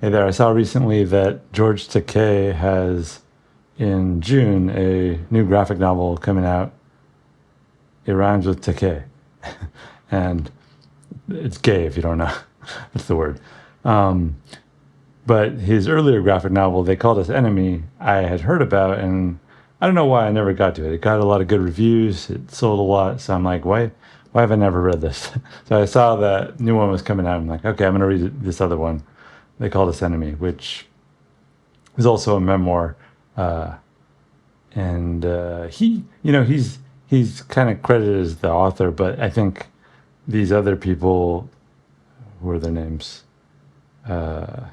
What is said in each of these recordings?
Hey there, I saw recently that George Takei has, in June, a new graphic novel coming out. It rhymes with Takei. And it's gay if you don't know. That's the word. Um, but his earlier graphic novel, They Called Us Enemy, I had heard about, and I don't know why I never got to it. It got a lot of good reviews, it sold a lot, so I'm like, why have I never read this? So I saw that new one was coming out. I'm like, okay, I'm going to read this other one, They Called Us Enemy, which is also a memoir. Uh, and he's kind of credited as the author, but I think these other people, who are their names? Uh,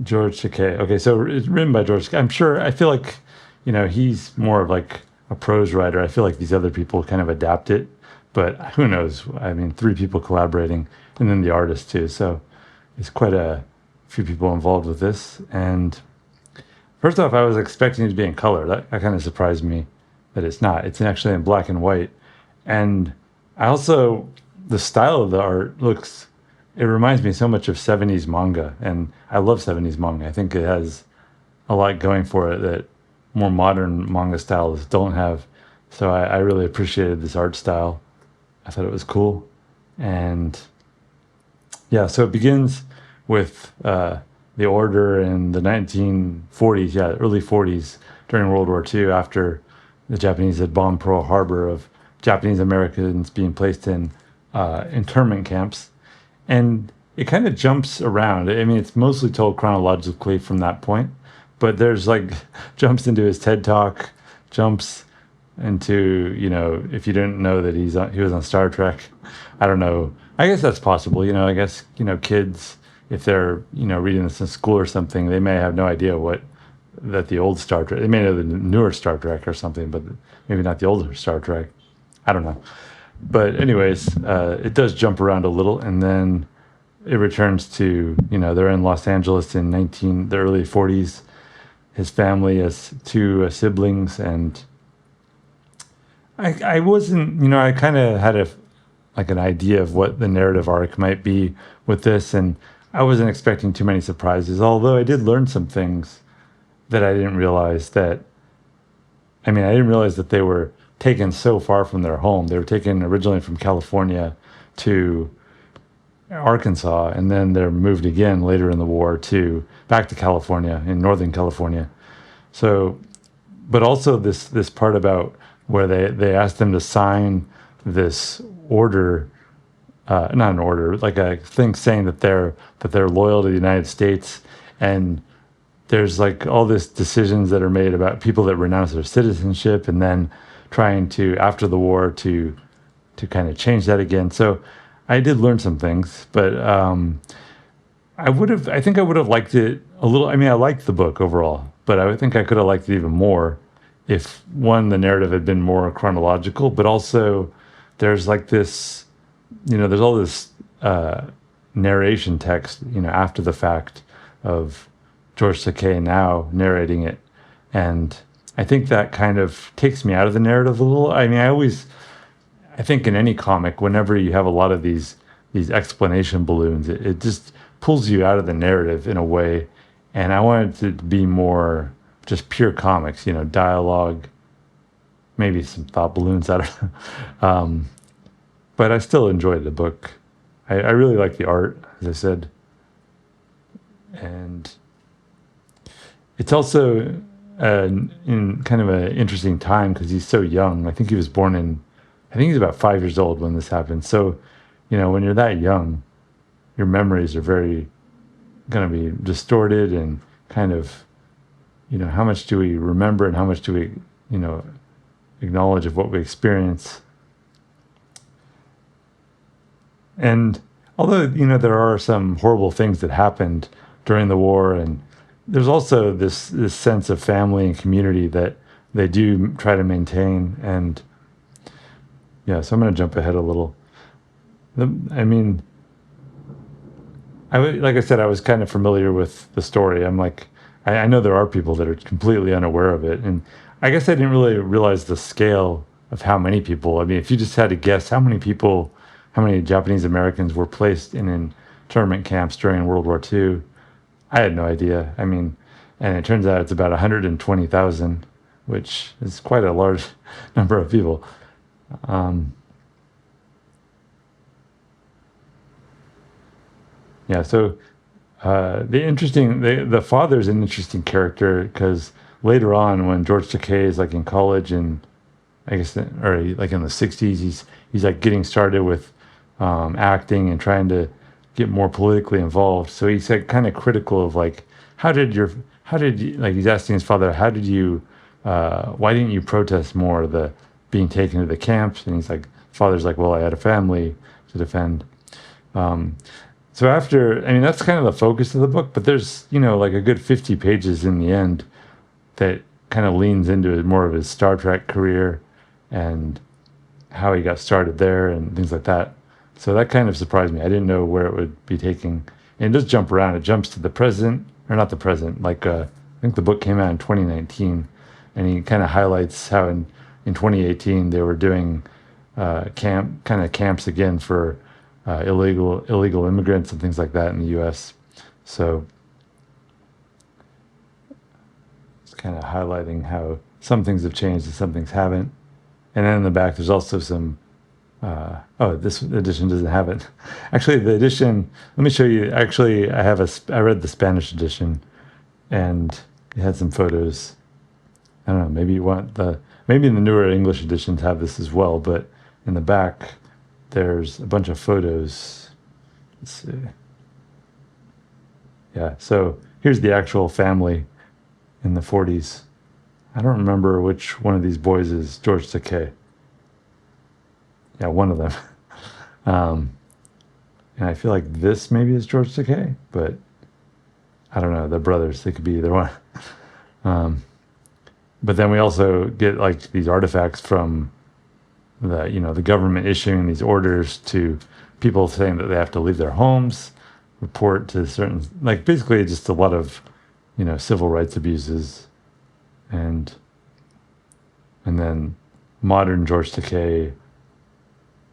George Takei. Okay, so it's written by George. I'm sure. I feel like, he's more of like a prose writer. I feel like these other people kind of adapt it, but who knows? I mean, three people collaborating, and then the artist too. So it's quite a few people involved with this. And first off, I was expecting it to be in color. That kind of surprised me that it's not. It's actually in black and white. And I also, the style of the art looks, it reminds me so much of 70s manga. And I love 70s manga. I think it has a lot going for it that more modern manga styles don't have. So I really appreciated this art style. I thought it was cool. And yeah, so it begins with the order in the 1940s, yeah, early 40s, during World War II, after the Japanese had bombed Pearl Harbor, of Japanese Americans being placed in internment camps. And it kind of jumps around. I mean, it's mostly told chronologically from that point, but there's like jumps into his TED Talk, jumps into, if you didn't know that he was on Star Trek. I don't know. I guess that's possible. I guess, kids, if they're, reading this in school or something, they may have no idea that the old Star Trek, they may know the newer Star Trek or something, but maybe not the older Star Trek. I don't know. But anyways, it does jump around a little, and then it returns to, they're in Los Angeles in the early 40s. His family has two siblings, and I wasn't, I kind of had an idea of what the narrative arc might be with this, and I wasn't expecting too many surprises, although I did learn some things that I didn't realize I didn't realize that they were taken so far from their home. They were taken originally from California to Arkansas, and then they're moved again later in the war back to California, in Northern California. So, but also this part about where they asked them to sign this order, not an order, like a thing saying that they're loyal to the United States, and there's like all these decisions that are made about people that renounce their citizenship, and then trying to, after the war, to kind of change that again. So I did learn some things, but I think I would have liked it a little. I mean, I liked the book overall, but I think I could have liked it even more if, one, the narrative had been more chronological, but also there's like this, there's all this narration text, after the fact, of George Takei now narrating it. And I think that kind of takes me out of the narrative a little. I mean, I think in any comic, whenever you have a lot of these explanation balloons, it just pulls you out of the narrative in a way. And I wanted it to be more just pure comics, dialogue, maybe some thought balloons. I don't know. But I still enjoyed the book. I really like the art, as I said. And it's also in kind of an interesting time because he's so young. I think he's about 5 years old when this happened. So, when you're that young, your memories are very going to be distorted, and kind of, how much do we remember and how much do we, acknowledge of what we experience. And although, there are some horrible things that happened during the war, and there's also this sense of family and community that they do try to maintain. And yeah, so I'm going to jump ahead a little. Like I said, I was kind of familiar with the story. I'm like, I know there are people that are completely unaware of it. And I guess I didn't really realize the scale of how many people. I mean, if you just had to guess how many Japanese Americans were placed in internment camps during World War II, I had no idea. I mean, and it turns out it's about 120,000, which is quite a large number of people. Um, yeah, so the father's an interesting character because later on, when George Takei is like in college and I guess, or like in the '60s, he's like getting started with acting and trying to get more politically involved. So he's like kind of critical of like, how did your, how did you, like he's asking his father, how did you, why didn't you protest more the being taken to the camps? And he's like, father's like, well, I had a family to defend. Um, so after, I mean, that's kind of the focus of the book, but there's, like a good 50 pages in the end that kind of leans into more of his Star Trek career and how he got started there and things like that. So that kind of surprised me. I didn't know where it would be taking. And it does jump around. It jumps to the present, or not the present. Like I think the book came out in 2019, and he kind of highlights how in 2018 they were doing camps again for illegal immigrants and things like that in the U.S. So it's kind of highlighting how some things have changed and some things haven't. And then in the back, there's also some. Oh, this edition doesn't have it. Actually, the edition. Let me show you. Actually, I read the Spanish edition, and it had some photos. I don't know. Maybe you want the. Maybe the newer English editions have this as well. But in the back, there's a bunch of photos. Let's see. Yeah. So here's the actual family in the '40s. I don't remember which one of these boys is George Takei. Yeah, one of them. Um, and I feel like this maybe is George Takei, but I don't know. They're brothers. They could be either one. Um, but then we also get like these artifacts from the government issuing these orders to people saying that they have to leave their homes, report to certain, like basically just a lot of, civil rights abuses, and then modern George Takei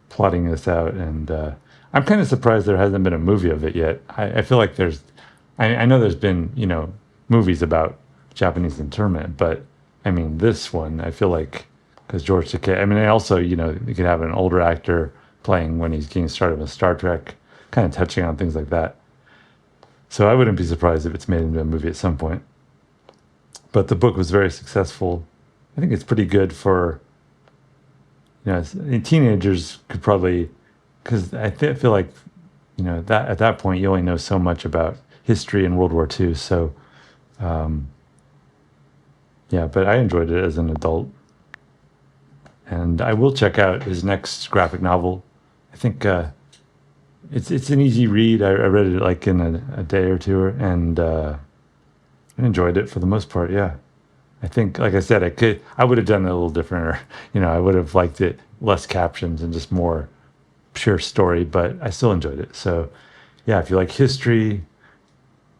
plotting this out. And I'm kind of surprised there hasn't been a movie of it yet. I feel like I know there's been, movies about Japanese internment, but I mean, this one, I feel like, because George Takei, I mean, I also, you could have an older actor playing when he's getting started with Star Trek, kind of touching on things like that. So I wouldn't be surprised if it's made into a movie at some point. But the book was very successful. I think it's pretty good for, teenagers could probably, because feel like, that at that point you only know so much about history and World War II. So, yeah, but I enjoyed it as an adult, and I will check out his next graphic novel. I think it's an easy read. I read it like in a day or two, and I enjoyed it for the most part. Yeah. I think, like I said, I would have done it a little different, or I would have liked it less captions and just more pure story. But I still enjoyed it. So, yeah, if you like history,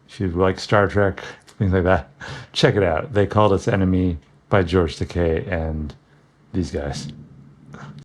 if you like Star Trek, things like that, check it out. They Called Us Enemy by George Takei and these guys.